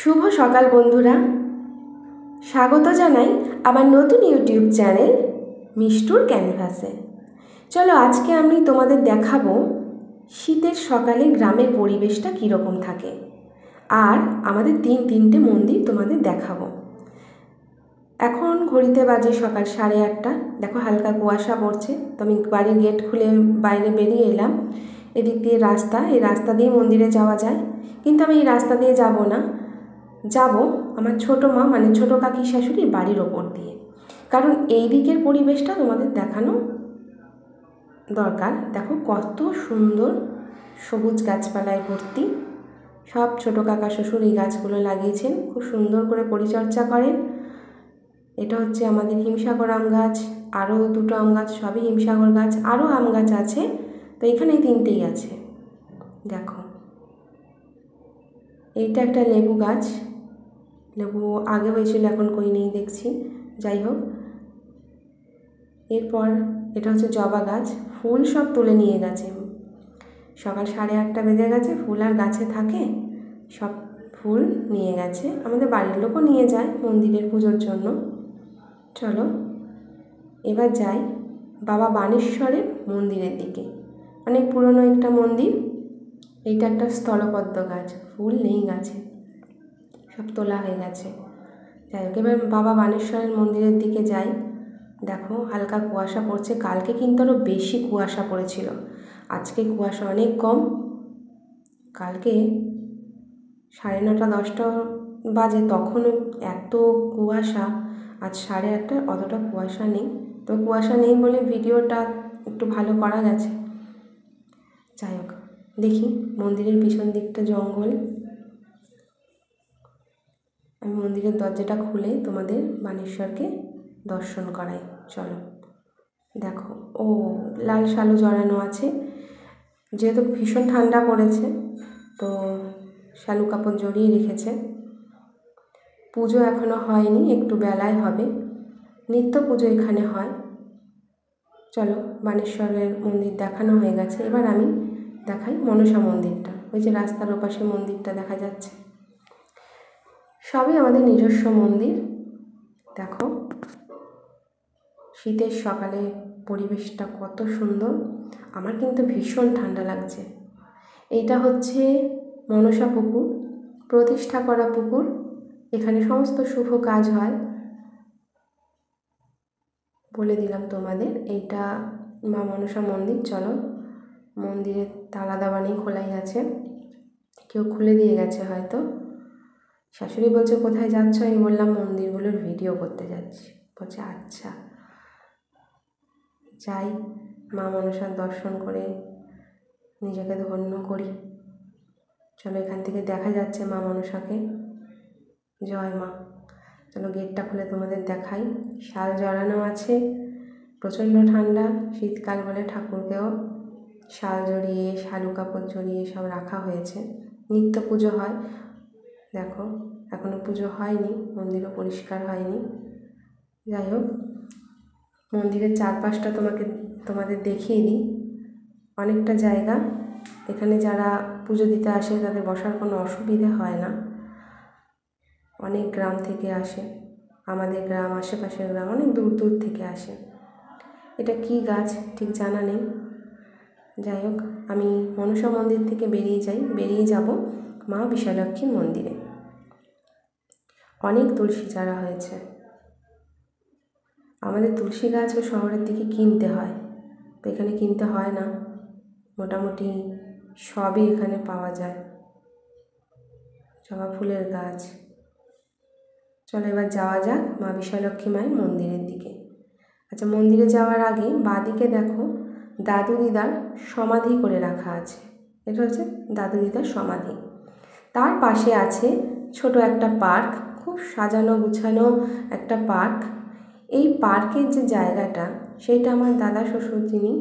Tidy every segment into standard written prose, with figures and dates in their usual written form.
শুভ সকাল বন্ধুরা, স্বাগত জানাই আমার নতুন ইউটিউব চ্যানেল মিষ্টুর ক্যানভাসে। চলো আজকে আমি তোমাদের দেখাবো শীতের সকালে গ্রামের পরিবেশটা কীরকম থাকে, আর আমাদের তিনটে মন্দির তোমাদের দেখাবো। এখন ঘড়িতে বাজে সকাল 8:30। দেখো হালকা কুয়াশা পড়ছে, তো আমি বাড়ির গেট খুলে বাইরে বেরিয়ে এলাম। এদিক দিয়ে রাস্তা, এই রাস্তা দিয়ে মন্দিরে যাওয়া যায়, কিন্তু আমি এই রাস্তা দিয়ে যাব না, যাব আমার ছোটো মা মানে ছোটো কাকি শাশুড়ির বাড়ির ওপর দিয়ে, কারণ এই দিকের পরিবেশটা তোমাদের দেখানো দরকার। দেখো কত সুন্দর সবুজ গাছপালায় ভর্তি। সব ছোটো কাকা শ্বশুর এই গাছগুলো লাগিয়েছেন, খুব সুন্দর করে পরিচর্যা করেন। এটা হচ্ছে আমাদের হিমসাগর আম গাছ, আরও দুটো আম গাছ, সবই হিমসাগর গাছ, আরও আম গাছ আছে। তো এখানে এই তিনটেই আছে। দেখো এইটা একটা লেবু গাছ, লেবু আগে হয়েছিল, এখন কই নেই দেখছি। যাই হোক, এরপর এটা হচ্ছে জবা গাছ, ফুল সব তুলে নিয়ে গেছে। সকাল 8:30 বেজে গেছে, ফুল আর গাছে থাকে, সব ফুল নিয়ে গেছে। আমাদের বাড়ির লোকও নিয়ে যায় মন্দিরের পুজোর জন্য। চলো এবার যাই বাবা বানেশ্বরের মন্দিরের দিকে। অনেক পুরনো একটা মন্দির। এইটা একটা স্থলপদ্ম গাছ, ফুল নেই গাছে, সব তোলা হয়ে গেছে। যাই হোক, এবার বাবা বানেশ্বরের মন্দিরের দিকে যাই। দেখো হালকা কুয়াশা পড়ছে, কালকে কিন্তু আরও বেশি কুয়াশা পড়েছিল, আজকে কুয়াশা অনেক কম। কালকে 9:30 10টা বাজে তখনও এত কুয়াশা, আজ 8:30 অতটা কুয়াশা নেই। তো কুয়াশা নেই বলে ভিডিওটা একটু ভালো করা গেছে। যাই হোক, দেখি মন্দিরের পিছন দিকটা জঙ্গল। আমি মন্দিরের দরজাটা খুলে তোমাদের বানেশ্বরকে দর্শন করাই। চলো দেখো, ও লাল শালু জড়ানো আছে, যেহেতু ভীষণ ঠান্ডা পড়েছে তো শালু কাপড় জড়িয়ে রেখেছে। পুজো এখনও হয়নি, একটু বেলায় হবে। নিত্য পুজো এখানে হয়। চলো, বানেশ্বরের মন্দির দেখানো হয়ে গেছে, এবার আমি দেখাই মনসা মন্দিরটা। ওই যে রাস্তার ওপাশে মন্দিরটা দেখা যাচ্ছে, সবই আমাদের নিজস্ব মন্দির। দেখো শীতের সকালে পরিবেশটা কত সুন্দর, আমার কিন্তু ভীষণ ঠান্ডা লাগছে। এইটা হচ্ছে মনসা পুকুর, প্রতিষ্ঠা করা পুকুর, এখানে সমস্ত শুভ কাজ হয়। বলে দিলাম তোমাদের, এইটা মা মনসা মন্দির। চলো, মন্দিরের তালা দেওয়া নেই, খোলাই আছে, কেউ খুলে দিয়ে গেছে হয়তো। শাশুড়ি বলছে কোথায় যাচ্ছ? আমি বললাম মন্দিরগুলোর ভিডিও করতে যাচ্ছি। বলছে আচ্ছা। যাই মা মনসার দর্শন করে নিজেকে ধন্য করি। চলো, এখান থেকে দেখা যাচ্ছে মা মনসাকে। জয় মা। চলো গেটটা খুলে তোমাদের দেখাই। শাল জড়ানো আছে, প্রচণ্ড ঠান্ডা, শীতকাল বলে ঠাকুরকেও শাল জড়িয়ে শালু কাপড় জড়িয়ে সব রাখা হয়েছে। নিত্য পুজো হয়। দেখো এখনও পুজো হয়নি, মন্দিরও পরিষ্কার হয়নি। যাই হোক, মন্দিরের চারপাশটা তোমাদের দেখিয়ে দিই। অনেকটা জায়গা, এখানে যারা পুজো দিতে আসে তাদের বসার কোনো অসুবিধে হয় না। অনেক গ্রাম থেকে আসে, আমাদের গ্রাম, আশেপাশের গ্রাম, অনেক দূর দূর থেকে আসে। এটা কি গাছ ঠিক জানা নেই। যাই হোক, আমি মনসা মন্দির থেকে বেরিয়ে যাব মা বিশালাক্ষীর মন্দিরে। অনেক তুলসী চারা হয়েছে। আমাদের তুলসী গাছও শহরের দিকে কিনতে হয়, তো এখানে কিনতে হয় না, মোটামুটি সবই এখানে পাওয়া যায়। জবা ফুলের গাছ। চলো এবার যাওয়া যাক মা বিশালক্ষী মায়ের মন্দিরের দিকে। আচ্ছা, মন্দিরে যাওয়ার আগে বাঁদিকে দেখো দাদু দিদার সমাধি করে রাখা আছে। এটা হচ্ছে দাদু দিদার সমাধি। তার পাশে আছে ছোট একটা পার্ক, খুব সাজানো গুছানো একটা পার্ক। এই পার্কের যে জায়গাটা, সেইটা আমার দাদা শ্বশুর যিনি,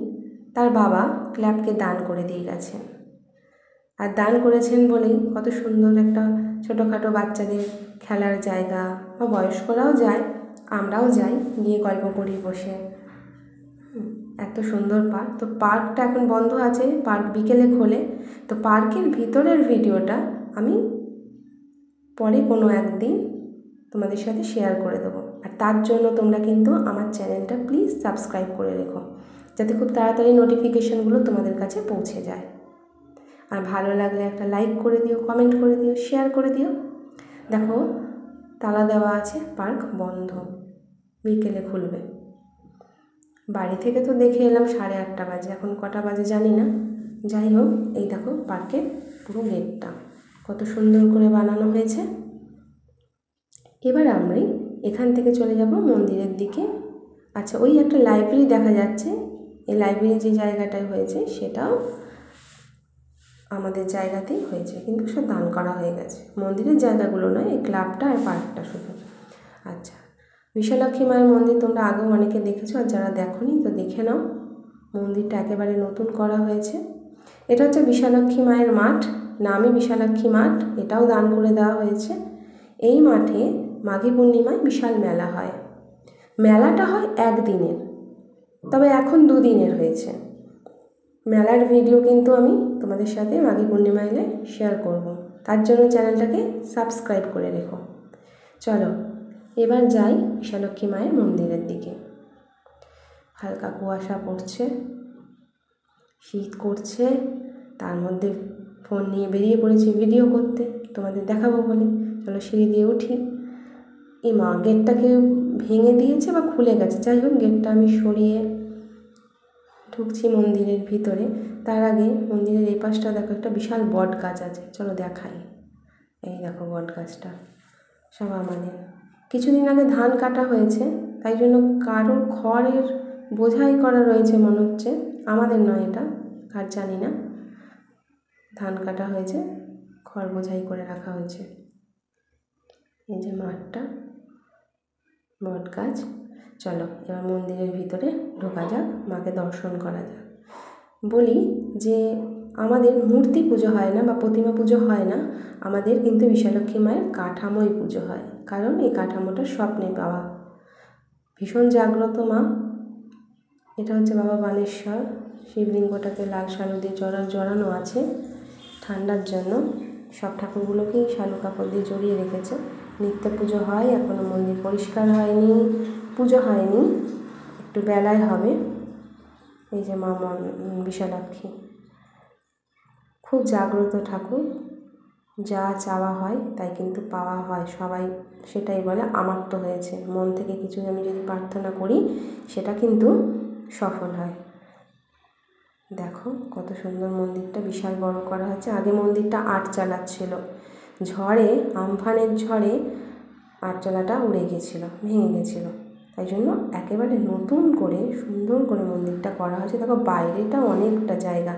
তার বাবা ক্লাবকে দান করে দিয়ে গেছেন। আর দান করেছেন বলেই কত সুন্দর একটা ছোটোখাটো বাচ্চাদের খেলার জায়গা, বা বয়স্করাও যায়, আমরাও যাই, গিয়ে গল্প করি বসে। এত সুন্দর পার্ক। তো পার্কটা এখন বন্ধ আছে, পার্ক বিকেলে খোলে। তো পার্কের ভিতরের ভিডিওটা আমি পরে কোনো একদিন তোমাদের সাথে শেয়ার করে দেবো। আর তার জন্য তোমরা কিন্তু আমার চ্যানেলটা প্লিজ সাবস্ক্রাইব করে রেখো, যাতে খুব তাড়াতাড়ি নোটিফিকেশানগুলো তোমাদের কাছে পৌঁছে যায়। আর ভালো লাগলে একটা লাইক করে দিও, কমেন্ট করে দিও, শেয়ার করে দিও। দেখো তালা দেওয়া আছে, পার্ক বন্ধ, বিকেলে খুলবে। বাড়ি থেকে তো দেখে এলাম 8:30 বাজে, এখন কটা বাজে জানি না। যাই হোক, এই দেখো পার্কের পুরো গেটটা কত সুন্দর করে বানানো হয়েছে। এবার আমরা এখান থেকে চলে যাব মন্দিরের দিকে। আচ্ছা, ওই একটা লাইব্রেরি দেখা যাচ্ছে, এই লাইব্রেরি যে জায়গাটায় হয়েছে সেটাও আমাদের জায়গাতেই হয়েছে, কিন্তু সব দান করা হয়ে গেছে। মন্দিরের জায়গাগুলো নয়, এই ক্লাবটা আর পার্কটা শুধু। আচ্ছা, বিশালাক্ষী মায়ের মন্দির তোমরা আগেও অনেকে দেখেছো, আর যারা দেখোনি তো দেখে নাও। মন্দিরটা একেবারে নতুন করা হয়েছে। এটা হচ্ছে বিশালাক্ষী মায়ের মাঠ, নামই বিশালাক্ষী মাঠ, এটাও দান করে দেওয়া হয়েছে। এই মাঠে মাঘী পূর্ণিমায় বিশাল মেলা হয়। মেলাটা হয় একদিনের, তবে এখন 2 দিনের হয়েছে। মেলার ভিডিও কিন্তু আমি তোমাদের সাথে মাঘী পূর্ণিমা এলে শেয়ার করব, তার জন্য চ্যানেলটাকে সাবস্ক্রাইব করে রেখো। চলো এবার যাই বিশালাক্ষী মায়ের মন্দিরের দিকে। হালকা কুয়াশা পড়ছে, শীত করছে, তার মধ্যে ফোন নিয়ে বেরিয়ে পড়েছি ভিডিও করতে, তোমাদের দেখাবো বলে। চলো সিঁড়ি দিয়ে উঠি। মা, গেটটাকে ভেঙে দিয়েছে বা খুলে গেছে, যাই হোক গেটটা আমি সরিয়ে ঢুকছি মন্দিরের ভিতরে। তার আগে মন্দিরের এই পাশটা দেখো, একটা বিশাল বট গাছ আছে, চলো দেখাই। এই দেখো বট গাছটা সব আমাদের। কিছুদিন আগে ধান কাটা হয়েছে, তাই জন্য কারোর খড়ের বোঝাই করা রয়েছে মনে হচ্ছে, আমাদের নয় এটা, আর জানি না। ধান কাটা হয়েছে, খড় বোঝাই করে রাখা হয়েছে। এই যে মাঠটা, বট গাছ। চলো এবার মন্দিরের ভিতরে ঢোকা যাক, মাকে দর্শন করা যাক। বলি যে আমাদের মূর্তি পুজো হয় না বা প্রতিমা পুজো হয় না, আমাদের কিন্তু বিশালাক্ষী মায়ের কাঠামোই পুজো হয়, কারণ এই কাঠামোটা স্বপ্নে পাওয়া। ভীষণ জাগ্রত মা। এটা হচ্ছে বাবা বানেশ্বর, শিবলিঙ্গটাকে লাল শালু দিয়ে জড়ানো আছে ঠান্ডার জন্য। সব ঠাকুরগুলোকেই শালু কাপড় দিয়ে জড়িয়ে রেখেছে। নিত্য পুজো হয়, এখনও মন্দির পরিষ্কার হয়নি, পুজো হয়নি, একটু বেলায় হবে। এই যে মা বিশালাক্ষী, খুব জাগ্রত ঠাকুর, যা চাওয়া হয় তাই কিন্তু পাওয়া হয়। সবাই সেটাই বলে আমার তো হয়েছে, মন থেকে কিছু আমি যদি প্রার্থনা করি সেটা কিন্তু সফল হয়। দেখো কত সুন্দর মন্দিরটা, বিশাল বড় করা হচ্ছে। আগে মন্দিরটা আটচালার ছিল, ঝড়ে, আমফানের ঝড়ে আটচালাটা উড়ে গেছিলো, ভেঙে গেছিলো, তাই জন্য একেবারে নতুন করে সুন্দর করে মন্দিরটা করা হয়েছে। দেখো বাইরেটা অনেকটা জায়গা,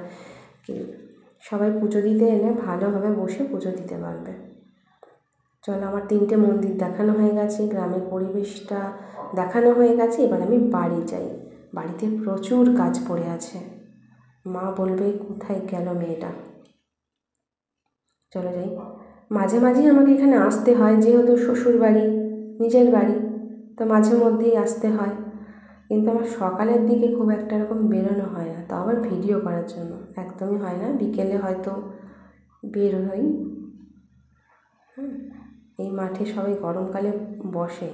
সবাই পুজো দিতে এলে ভালোভাবে বসে পুজো দিতে পারবে। চলো আমার 3টে মন্দির দেখানো হয়ে গেছে, গ্রামের পরিবেশটা দেখানো হয়ে গেছে। এবার আমি বাড়ি যাই, বাড়িতে প্রচুর কাজ পড়ে আছে। মা বলবে কোথায় গেল মেয়েটা। চলো যাই। মাঝে মাঝেই আমাকে এখানে আসতে হয়, যেহেতু শ্বশুর বাড়ি, নিজের বাড়ি, তো মাঝে মধ্যেই আসতে হয়। কিন্তু আমার সকালের দিকে খুব একটা এরকম বেরোনো হয় না, তাও আবার ভিডিও করার জন্য একদমই হয় না। বিকেলে হয়তো বের হই। এই মাঠে সবাই গরমকালে বসে,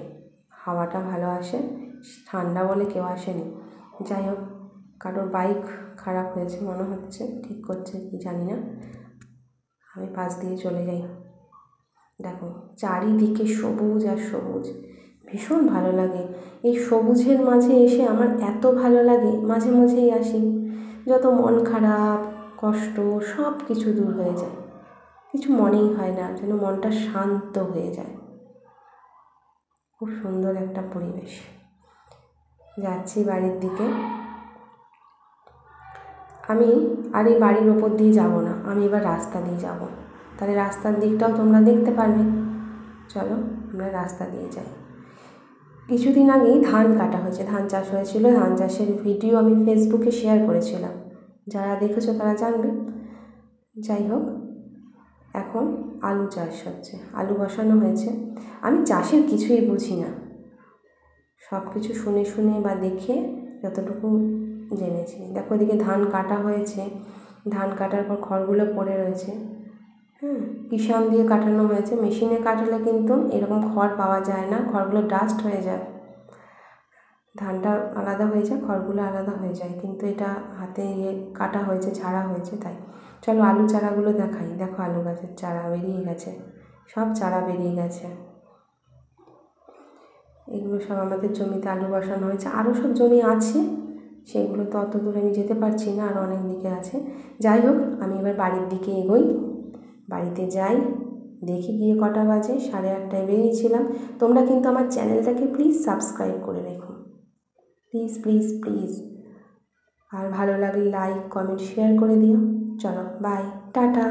হাওয়াটা ভালো আসে, ঠান্ডা বলে কেউ আসেনি। যাই হোক, কারোর বাইক খারাপ হয়েছে মনে হচ্ছে, ঠিক করছে কি জানি না। আমি পাশ দিয়ে চলে যাই। দেখো চারিদিকে সবুজ আর সবুজ, ভীষণ ভালো লাগে। এই সবুজের মাঝে এসে আমার এত ভালো লাগে, মাঝে মাঝেই আসি, যত মন খারাপ কষ্ট সব কিছু দূর হয়ে যায়, কিছু মনেই হয় না, যেন মনটা শান্ত হয়ে যায়। খুব সুন্দর একটা পরিবেশ। যাচ্ছি বাড়ির দিকে। আমি আর এই বাড়ির ওপর দিয়ে যাব না, আমি এবার রাস্তা দিয়ে যাব, তাহলে রাস্তার দিকটাও তোমরা দেখতে পারবে। চলো আমরা রাস্তা দিয়ে যাই। কিছুদিন আগেই ধান কাটা হয়েছে, ধান চাষ হয়েছিল, ধান চাষের ভিডিও আমি ফেসবুকে শেয়ার করেছিলাম, যারা দেখেছো তারা জানবে। যাই হোক, এখন আলু চাষ হচ্ছে, আলু বসানো হয়েছে। আমি চাষের কিছুই বুঝি না, সব কিছু শুনে শুনে বা দেখে যতটুকু জেনেছি। দেখো এদিকে ধান কাটা হয়েছে, ধান কাটার পর খড়গুলো পড়ে রয়েছে। হ্যাঁ, কিষান দিয়ে কাটানো হয়েছে। মেশিনে কাটলে কিন্তু এরকম খড় পাওয়া যায় না, খড়গুলো ডাস্ট হয়ে যায়, ধানটা আলাদা হয়ে যায়, খড়গুলো আলাদা হয়ে যায়, কিন্তু এটা হাতে কাটা হয়েছে, ঝাড়া হয়েছে তাই। চলো আলু চারাগুলো দেখাই। দেখো আলু গাছের চারা বেরিয়ে গেছে, সব চারা বেরিয়ে গেছে। এগুলো সব আমাদের জমিতে আলু বসানো হয়েছে। আরও সব জমি আছে, সেগুলো তো অত দূরে আমি যেতে পারছি না, আরও অনেক দিকে আছে। যাই হোক, আমি এবার বাড়ির দিকে এগোই, বাড়িতে যাই, দেখি গিয়ে কটা বাজে। 8:30টায় বেরিয়েছিলাম। তোমরা কিন্তু আমার চ্যানেলটাকে প্লিজ সাবস্ক্রাইব করে রেখো, প্লিজ প্লিজ প্লিজ। আর ভালো লাগলে লাইক কমেন্ট শেয়ার করে দিও। চলো বাই, টাটা।